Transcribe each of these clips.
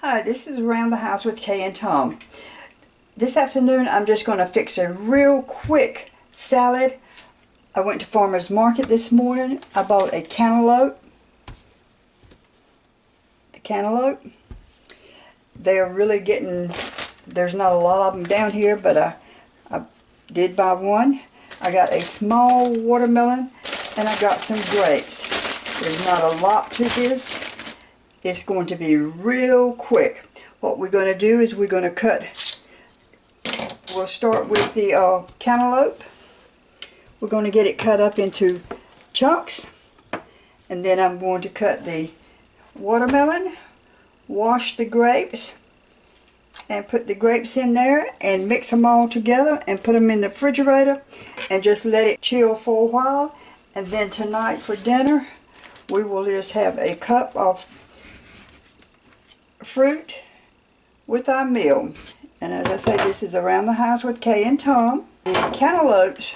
Hi, this is Around the House with Kay and Tom. This afternoon I'm just going to fix a real quick salad. I went to farmer's market this morning. I bought a cantaloupe. They're really getting, there's not a lot of them down here, but I did buy one. I got a small watermelon and I got some grapes. There's not a lot to this. It's going to be real quick. What we're going to do is we're going to cut, we'll start with the cantaloupe. We're going to get it cut up into chunks. And then I'm going to cut the watermelon, wash the grapes, and put the grapes in there and mix them all together and put them in the refrigerator and just let it chill for a while. And then tonight for dinner, we will just have a cup of fruit with our meal. And as I say, this is Around the House with Kay and Tom. The cantaloupes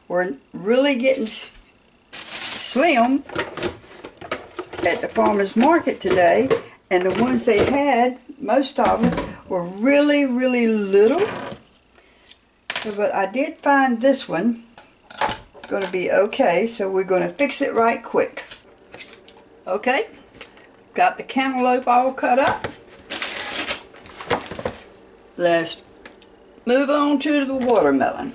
were really getting slim at the farmer's market today, and the ones they had, most of them, were really little. But I did find this one is going to be okay, so we're going to fix it right quick. Okay, got the cantaloupe all cut up. Let's move on to the watermelon.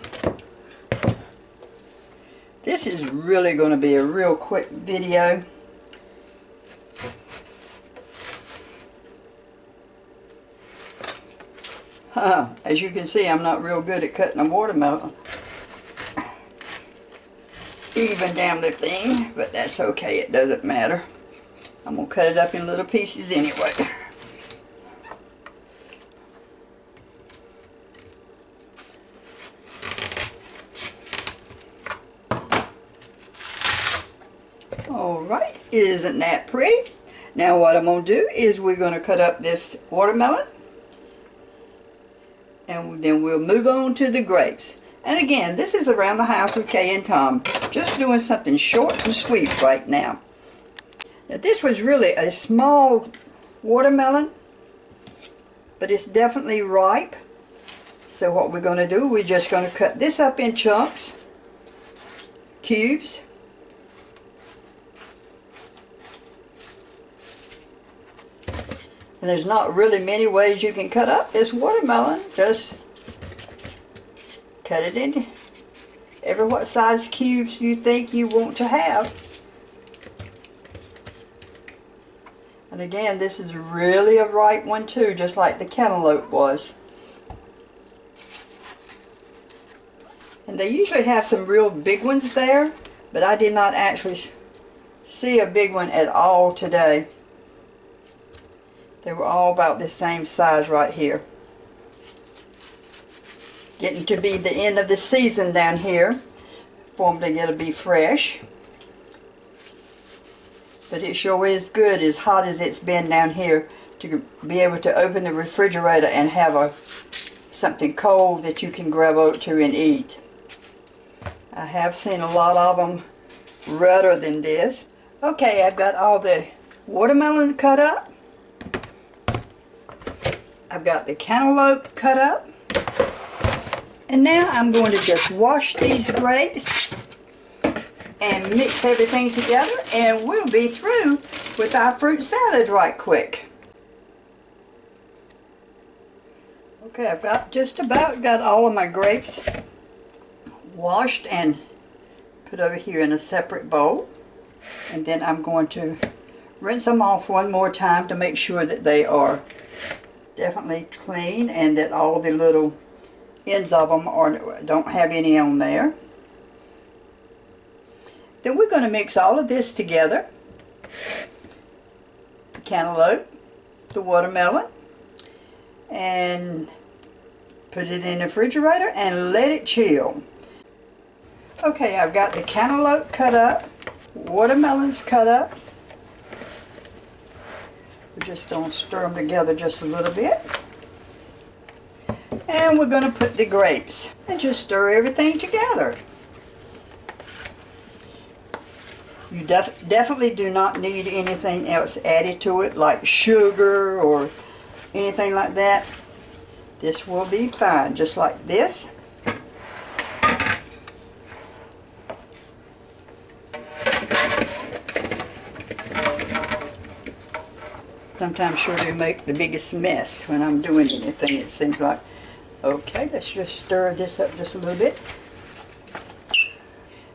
This is really going to be a real quick video. As you can see, I'm not real good at cutting a watermelon. Even down the thing, but that's okay, it doesn't matter. I'm going to cut it up in little pieces anyway. Alright, isn't that pretty? Now what I'm going to do is we're going to cut up this watermelon. And then we'll move on to the grapes. And again, this is Around the House with Kay and Tom. Just doing something short and sweet right now. Now this was really a small watermelon, but it's definitely ripe. So what we're going to do, we're just going to cut this up in chunks, cubes. And there's not really many ways you can cut up this watermelon. Just cut it into every what size cubes you think you want to have. And again, this is really a ripe one too, just like the cantaloupe was. And they usually have some real big ones there, but I did not actually see a big one at all today. They were all about the same size right here. Getting to be the end of the season down here for them to get to be fresh. But it sure is good, as hot as it's been down here, to be able to open the refrigerator and have something cold that you can grab out to and eat. I have seen a lot of them redder than this. Okay, I've got all the watermelon cut up. I've got the cantaloupe cut up. And now I'm going to just wash these grapes and mix everything together, and we'll be through with our fruit salad right quick. Okay, I've got just about got all of my grapes washed and put over here in a separate bowl. And then I'm going to rinse them off one more time to make sure that they are definitely clean and that all the little ends of them don't have any on there. Then we're going to mix all of this together. The cantaloupe, the watermelon, and put it in the refrigerator and let it chill. Okay, I've got the cantaloupe cut up, watermelons cut up. We're just going to stir them together just a little bit. And we're going to put the grapes and just stir everything together. You definitely do not need anything else added to it, like sugar or anything like that, this will be fine. Just like this. Sometimes sure do make the biggest mess when I'm doing anything, it seems like. Okay, let's just stir this up just a little bit.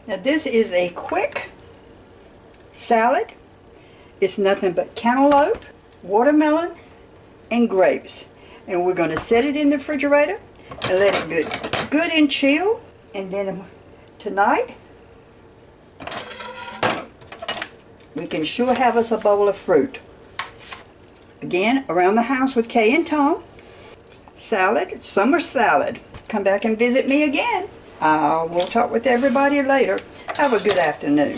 Now this is a quick salad. It's nothing but cantaloupe, watermelon, and grapes. And we're going to set it in the refrigerator and let it get good and chill. And then tonight, we can sure have us a bowl of fruit. Again, around the house with Kay and Tom. Salad, summer salad. Come back and visit me again. I will talk with everybody later. Have a good afternoon.